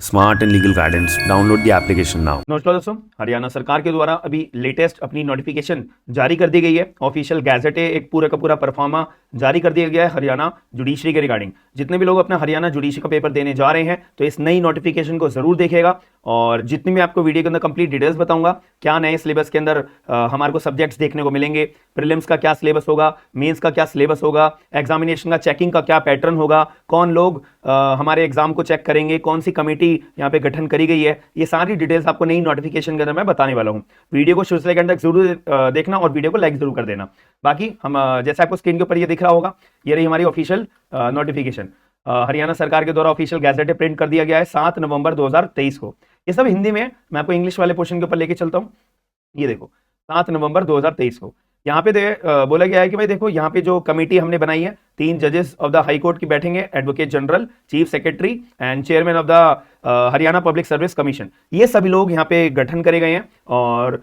Smart and legal guidance. Download the application now. नमस्कार दोस्तों, हरियाणा सरकार के द्वारा अभी लेटेस्ट अपनी नोटिफिकेशन जारी कर दी गई है। ऑफिशियल गैजेट है, एक पूरा का पूरा परफॉर्मा जारी कर दिया गया है हरियाणा जुडिशरी के रिगार्डिंग। जितने भी लोग अपना हरियाणा जुडिशरी का पेपर देने जा रहे हैं तो इस नई नोटिफिकेशन को जरूर देखेगा, और जितनी मैं आपको वीडियो के अंदर कंप्लीट डिटेल्स बताऊंगा, क्या नए सिलेबस के अंदर हमारे को सब्जेक्ट्स देखने को मिलेंगे, प्रीलिम्स का क्या सिलेबस होगा, मेंस का क्या सिलेबस होगा, एग्जामिनेशन का चेकिंग का क्या पैटर्न होगा, कौन लोग हमारे एग्जाम को चेक करेंगे, कौन सी कमेटी यहाँ पे गठन करी गई है, ये सारी डिटेल्स आपको नई नोटिफिकेशन के अंदर मैं बताने वाला हूँ। वीडियो को शुरू से लेकर अंत तक जरूर देखना और वीडियो को लाइक जरूर कर देना। बाकी हम जैसे आपको स्क्रीन के ऊपर ये दिख रहा होगा, ये रही हमारी ऑफिशियल नोटिफिकेशन। हरियाणा सरकार के द्वारा ऑफिशियल गैजेट प्रिंट कर दिया गया है 7 नवंबर 2023 को। ये सब हिंदी में है, मैं आपको इंग्लिश वाले पोर्शन के ऊपर लेके चलता हूँ। ये देखो 7 नवंबर 2023 को यहाँ पे बोला गया है कि भाई देखो, यहाँ पे जो कमेटी हमने बनाई है, 3 जजेस ऑफ द हाई कोर्ट की बैठेंगे, advocate general, chief secretary and chairman of the Haryana public service commission. ये सभी लोग यहाँ पे गठन करे गए हैं और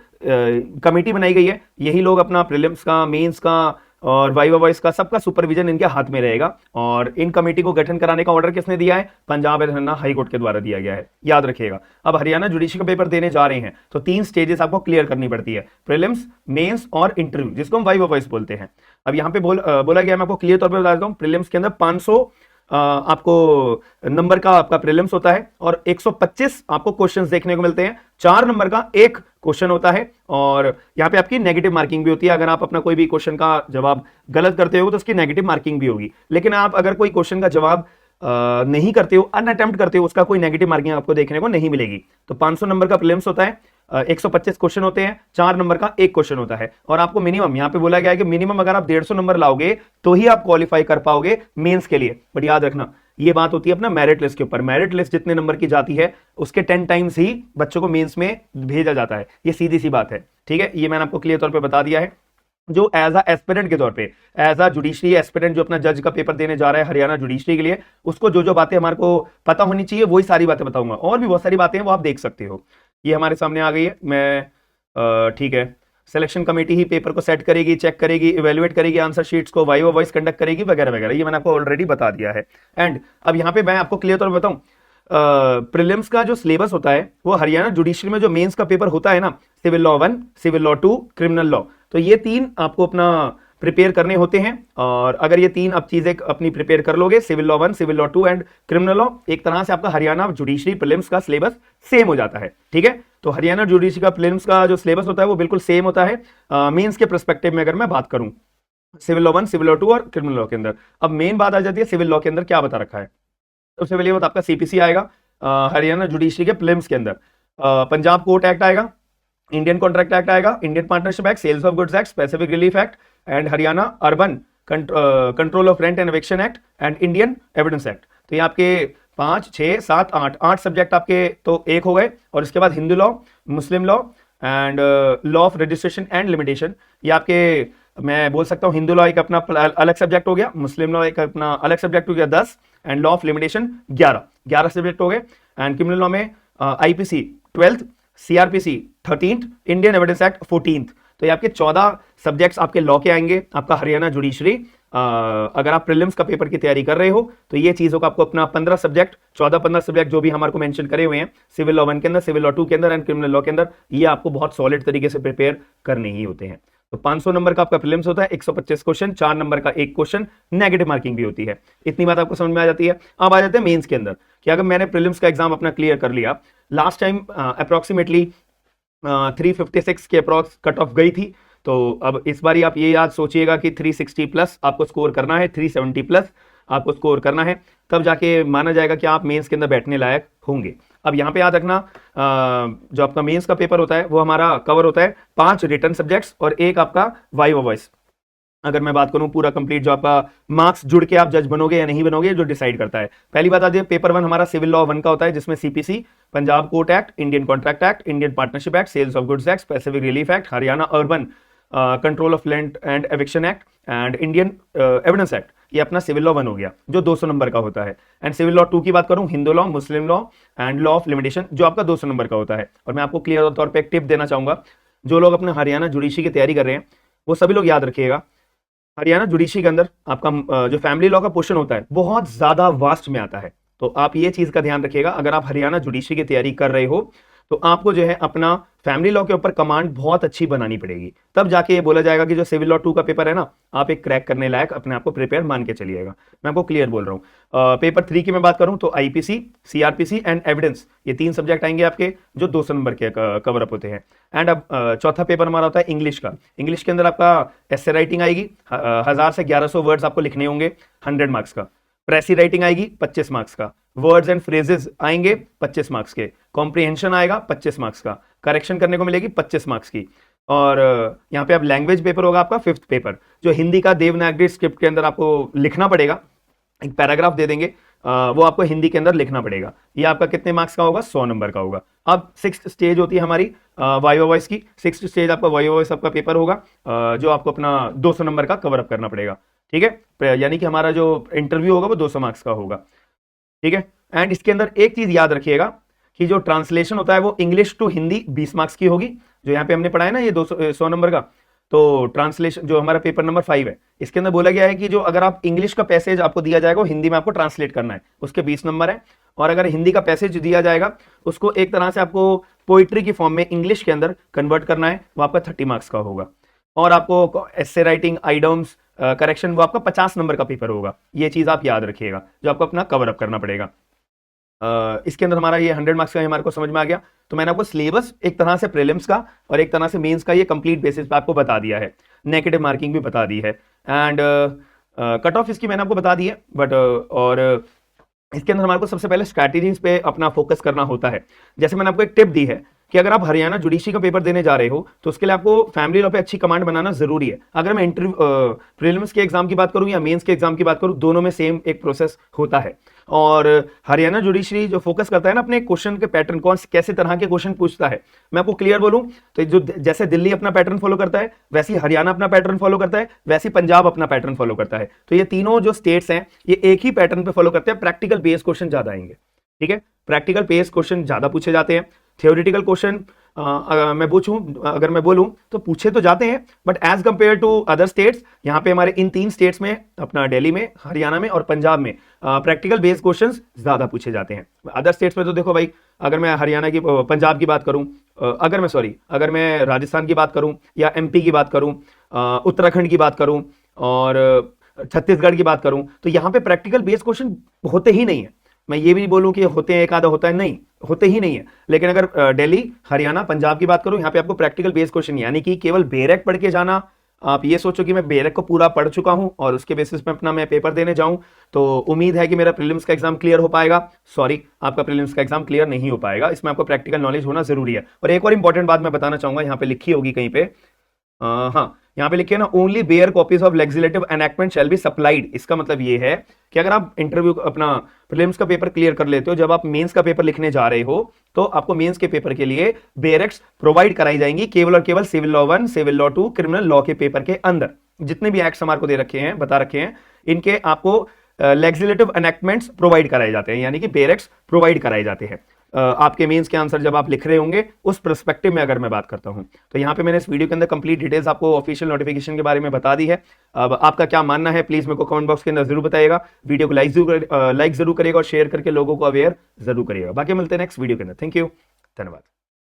कमेटी बनाई गई है। यही लोग अपना प्रीलिम्स का, मेंस का और वाइवा वॉइस का सबका सुपरविजन इनके हाथ में रहेगा। और इन कमेटी को गठन कराने का ऑर्डर किसने दिया है? पंजाब हरियाणा हाई कोर्ट के द्वारा दिया गया है, याद रखिएगा। अब हरियाणा जुडिशरी का पेपर देने जा रहे हैं तो 3 स्टेजेस आपको क्लियर करनी पड़ती है, प्रीलिम्स, मेंस और इंटरव्यू, जिसको हम वाइवा वॉइस बोलते हैं। अब यहाँ पे बोला गया, मैं आपको क्लियर तौर पर बता देता हूँ, प्रीलिम्स के अंदर 500 आपको नंबर का आपका प्रीलिम्स होता है और 125 आपको क्वेश्चंस देखने को मिलते हैं। 4 नंबर का एक क्वेश्चन होता है और यहाँ पे आपकी नेगेटिव मार्किंग भी होती है। अगर आप अपना कोई भी क्वेश्चन का जवाब गलत करते हो तो उसकी नेगेटिव मार्किंग भी होगी, लेकिन आप अगर कोई क्वेश्चन का जवाब नहीं करते हो, अनअटेम्प्ट करते हो, उसका कोई नेगेटिव मार्किंग आपको देखने को नहीं मिलेगी। तो 500 नंबर का प्रीलिम्स होता है, 125 क्वेश्चन होते हैं, 4 नंबर का एक क्वेश्चन होता है। और आपको मिनिमम, यहाँ पे बोला गया है कि मिनिमम अगर आप 150 नंबर लाओगे तो ही आप क्वालिफाई कर पाओगे मेंस के लिए। बट याद रखना, ये बात होती है अपना मेरिट लिस्ट के ऊपर। मेरिट लिस्ट जितने नंबर की जाती है उसके 10 टाइम्स ही बच्चों को मेंस में भेजा जाता है। ये सीधी सी बात है, ठीक है। ये मैंने आपको क्लियर तौर पे बता दिया है। जो एज अ एस्पिरेंट के तौर पे, एज अ जुडिशरी एस्पिरेंट जो अपना जज का पेपर देने जा रहा है हरियाणा जुडिशरी के लिए, उसको जो जो बातें हमारे को पता होनी चाहिए वही सारी बातें बताऊंगा। और भी बहुत सारी बातें हैं वो आप देख सकते हो। ये हमारे सामने आ गई है, मैं ठीक है। सिलेक्शन कमेटी ही पेपर को सेट करेगी, चेक करेगी, इवेल्युएट करेगी, आंसर शीट्स को वाइवा वॉइस कंडक्ट करेगी, वगैरह वगैरह। ये मैंने आपको ऑलरेडी बता दिया है। एंड अब यहाँ पे मैं आपको क्लियर तौर पर बताऊं, प्रीलिम्स का जो सिलेबस होता है वो हरियाणा जुडिशरी में जो मेंस का पेपर होता है ना, civil law 1, civil law 2, criminal law, तो ये 3 आपको अपना प्रिपेयर करने होते हैं। और अगर ये 3 आप चीजें अपनी प्रिपेयर कर लोगे, civil law 1, civil law 2 and criminal law, एक तरह से आपका हरियाणा जुडिशरी प्रीलिम्स का सिलेबस सेम हो जाता है, ठीक है। तो हरियाणा जुडिशरी का प्रीलिम्स का जो सिलेबस होता है वो बिल्कुल सेम होता है मेंस के पर्सपेक्टिव में अगर मैं बात करूं, सिविल लॉ 1, सिविल लॉ 2 और क्रिमिनल लॉ के अंदर। अब मेन बात आ जाती है सिविल लॉ के अंदर क्या बता रखा है। सबसे पहले बात आपका सीपीसी आएगा हरियाणा जुडिशरी के प्रीलिम्स के अंदर, पंजाब कोर्ट एक्ट आएगा, इंडियन कॉन्ट्रैक्ट एक्ट आएगा, Indian partnership act, sales of goods act, specific relief act and Haryana urban control of rent and eviction act and Indian evidence act. तो ये आपके 5, 6, 7, 8 सब्जेक्ट आपके तो एक हो गए। और इसके बाद Hindu law, Muslim law and law of registration and limitation, ये आपके, मैं बोल सकता हूँ हिंदू लॉ एक अपना अलग सब्जेक्ट हो गया, मुस्लिम लॉ एक अपना अलग सब्जेक्ट हो गया 10, and law of limitation 11 subject हो गए। एंड क्रिमिनल लॉ में IPC 12th, CrPC 13th, Indian evidence act 14th। तो ये आपके 14 सब्जेक्ट्स आपके लॉ के आएंगे आपका हरियाणा जुडिशरी। अगर आप प्रीलिम्स का पेपर की तैयारी कर रहे हो तो ये चीजों का आपको अपना 15 सब्जेक्ट, 14-15 सब्जेक्ट जो भी हमारे को मेंशन करे हुए हैं सिविल लॉ 1 के अंदर, सिविल लॉ 2 के अंदर एंड क्रिमिनल लॉ के अंदर, ये आपको बहुत सॉलिड तरीके से प्रिपेयर करने ही होते हैं। तो 500 नंबर का आपका प्रीलिम्स होता है, 125 क्वेश्चन, 4 नंबर का एक क्वेश्चन, नेगेटिव मार्किंग भी होती है। इतनी बात आपको समझ में आ जाती है। अब आ जाते हैं मेंस के अंदर कि अगर मैंने प्रीलिम्स का एग्जाम अपना क्लियर कर लिया, लास्ट टाइम अप्रोक्सीमेटली 356 के अप्रॉक्स कट ऑफ गई थी, तो अब इस बार आप ये याद सोचिएगा कि 360 प्लस आपको स्कोर करना है, 370 प्लस आपको स्कोर करना है, तब जाके माना जाएगा कि आप मेंस के अंदर बैठने लायक होंगे। अब यहाँ पे याद रखना, जो आपका मेंस का पेपर होता है वो हमारा कवर होता है 5 रिटन सब्जेक्ट्स और एक आपका वाइवा वॉइस। अगर मैं बात करूं पूरा कंप्लीट, जो आपका मार्क्स जुड़ के आप जज बनोगे या नहीं बनोगे, जो डिसाइड करता है। पहली बात आती है, पेपर 1 हमारा सिविल लॉ 1 का होता है, जिसमें CPC, Punjab court act, Indian contract act, Indian partnership act, sales of goods act, specific relief act, Haryana urban control of land and eviction act and Indian evidence act, ये अपना सिविल लॉ 1 हो गया जो 200 number का होता है। एंड सिविल लॉ 2 की बात करूं, Hindu law, Muslim law and law of limitation, जो आपका 200 नंबर का होता है। और मैं आपको क्लियर तौर पर एक टिप देना चाहूंगा, जो लोग अपने हरियाणा जुडिशरी की तैयारी कर रहे हैं वो सभी लोग याद रखिएगा, हरियाणा जुडिशरी के अंदर आपका जो फैमिली लॉ का पोर्शन होता है बहुत ज्यादा वास्ट में आता है। तो आप ये चीज का ध्यान रखिएगा, अगर आप हरियाणा जुडिशरी की तैयारी कर रहे हो तो आपको जो है अपना फैमिली लॉ के ऊपर कमांड बहुत अच्छी बनानी पड़ेगी, तब जाके ये बोला जाएगा कि जो सिविल लॉ 2 का पेपर है ना, आप एक क्रैक करने लायक अपने आप को प्रिपेयर मान के चलिएगा। मैं आपको क्लियर बोल रहा हूँ। पेपर 3 की मैं बात करूं तो आईपीसी, सीआरपीसी एंड एविडेंस, ये 3 सब्जेक्ट आएंगे आपके जो 200 नंबर के कवर अप होते हैं। एंड अब चौथा पेपर हमारा होता है इंग्लिश का। इंग्लिश के अंदर आपका एस्से राइटिंग आएगी, 1000 से 1100 वर्ड्स आपको लिखने होंगे, 100 मार्क्स का। प्रेसी राइटिंग आएगी 25 मार्क्स का, वर्ड्स एंड फ्रेजेस आएंगे 25 मार्क्स के, कॉम्प्रिहेंशन आएगा 25 मार्क्स का, करेक्शन करने को मिलेगी 25 मार्क्स की। और यहाँ पे अब लैंग्वेज पेपर होगा आपका 5th पेपर, जो हिंदी का देवनागरी स्क्रिप्ट के अंदर आपको लिखना पड़ेगा, एक पैराग्राफ दे देंगे, वो आपको हिंदी के अंदर लिखना पड़ेगा। ये आपका कितने मार्क्स का होगा? 100 नंबर का होगा। अब 6th स्टेज होती है हमारी वाइवा वॉइस की। 6th स्टेज आपका वाइवा वॉइस आपका पेपर होगा, जो आपको अपना 200 नंबर का कवर अप करना पड़ेगा, ठीक है। यानी कि हमारा जो इंटरव्यू होगा वो 200 मार्क्स का होगा, ठीक है। एंड इसके अंदर एक चीज याद रखिएगा कि जो ट्रांसलेशन होता है वो इंग्लिश टू हिंदी 20 मार्क्स की होगी, जो यहाँ पे हमने पढ़ा है ना ये 100 नंबर का। तो ट्रांसलेशन जो हमारा पेपर नंबर 5 है, इसके अंदर बोला गया है कि जो अगर आप इंग्लिश का पैसेज आपको दिया जाएगा वो हिंदी में आपको ट्रांसलेट करना है, उसके 20 नंबर है। और अगर हिंदी का पैसेज दिया जाएगा उसको एक तरह से आपको पोइट्री की फॉर्म में इंग्लिश के अंदर कन्वर्ट करना है, वो आपका 30 मार्क्स का होगा। और आपको एस्से राइटिंग, आइडम्स, करेक्शन, वो आपका 50 नंबर का पेपर होगा। ये चीज आप याद रखिएगा, जो आपको अपना कवर अप करना पड़ेगा। इसके अंदर हमारा ये 100 मार्क्स का हमारे को समझ में आ गया। तो मैंने आपको सिलेबस एक तरह से प्रीलिम्स का और एक तरह से मेंस का ये कंप्लीट बेसिस पे आपको बता दिया है, नेगेटिव मार्किंग भी बता दी है, एंड कट ऑफ इसकी मैंने आपको बता दी है। बट और इसके अंदर हमारे को सबसे पहले स्ट्रैटेजीज पे अपना फोकस करना होता है। जैसे मैंने आपको एक टिप दी है कि अगर आप हरियाणा जुडिशरी का पेपर देने जा रहे हो तो उसके लिए आपको फैमिली लॉ पे अच्छी कमांड बनाना जरूरी है। अगर मैं इंटरव्यू प्रीलिम्स के एग्जाम की बात करूं या मेंस के एग्जाम की बात करूं, दोनों में सेम एक प्रोसेस होता है। और हरियाणा जुडिशरी जो फोकस करता है ना अपने क्वेश्चन के पैटर्न, कौन से कैसे तरह के क्वेश्चन पूछता है, मैं आपको क्लियर बोलूं तो जो जैसे दिल्ली अपना पैटर्न फॉलो करता है, वैसे हरियाणा अपना पैटर्न फॉलो करता है, वैसे पंजाब अपना पैटर्न फॉलो करता है। तो ये तीनों जो स्टेट्स हैं ये एक ही पैटर्न पे फॉलो करते हैं। प्रैक्टिकल बेस्ड क्वेश्चन ज्यादा आएंगे, ठीक है। प्रैक्टिकल बेस्ड क्वेश्चन ज्यादा पूछे जाते हैं। थियोरिटिकल क्वेश्चन अगर मैं बोलूं तो पूछे तो जाते हैं, but as compare to other states, यहाँ पे हमारे इन 3 स्टेट्स में, अपना दिल्ली में, हरियाणा में और पंजाब में, प्रैक्टिकल बेस्ड क्वेश्चंस ज्यादा पूछे जाते हैं। अदर स्टेट्स में तो देखो भाई, अगर मैं हरियाणा की, पंजाब की बात करूं, अगर मैं राजस्थान की बात करूं या एमपी की बात करूं, उत्तराखंड की बात करूं और छत्तीसगढ़ की बात करूं, तो यहाँ पे प्रैक्टिकल बेस्ड क्वेश्चन होते ही नहीं है। मैं ये भी नहीं बोलूं कि होते हैं, एक आधा होता है, नहीं, होते ही नहीं है। लेकिन अगर दिल्ली, हरियाणा, पंजाब की बात करूं, यहाँ पे आपको प्रैक्टिकल बेस्ड क्वेश्चन, यानी कि केवल बेरेक पढ़ के जाना, आप ये सोचो कि मैं बेरेक को पूरा पढ़ चुका हूं और उसके बेसिस पे अपना मैं पेपर देने जाऊं तो उम्मीद है कि मेरा प्रीलिम्स का एग्जाम क्लियर हो पाएगा। सॉरी, आपका प्रीलिम्स का एग्जाम क्लियर नहीं हो पाएगा। इसमें आपको प्रैक्टिकल नॉलेज होना जरूरी है। और एक और इंपॉर्टेंट बात मैं बताना चाहूंगा, यहाँ पे लिखी होगी कहीं पे, हाँ, यहाँ पे लिखिए ना, only bare copies of legislative enactment shall be supplied. इसका मतलब ये है कि अगर आप इंटरव्यू अपना प्रीलिम्स का पेपर क्लियर कर लेते हो, जब आप मेंस का पेपर लिखने जा रहे हो तो आपको मेंस के पेपर के लिए बेयरेक्ट्स प्रोवाइड कराई जाएंगी, केवल और केवल civil law 1, civil law 2, criminal law के पेपर के अंदर। जितने भी एक्ट्स हमारे को दे रखे हैं, बता रखे हैं, इनके आपको लेजिस्लेटिव एनैक्टमेंट्स प्रोवाइड कराए जाते हैं, यानी कि बेयरेक्ट्स प्रोवाइड कराए जाते हैं। आपके मेंस के आंसर जब आप लिख रहे होंगे, उस पर्सपेक्टिव में अगर मैं बात करता हूं, तो यहाँ पे मैंने इस वीडियो के अंदर कंप्लीट डिटेल्स आपको ऑफिशियल नोटिफिकेशन के बारे में बता दी है। अब आपका क्या मानना है प्लीज मेरे को कमेंट बॉक्स के अंदर जरूर बताइएगा। वीडियो को लाइक जरूर करिएगा और शेयर करके लोगों को अवेयर जरूर करिएगा। बाकी मिलते हैं नेक्स्ट वीडियो के अंदर। थैंक यू, धन्यवाद।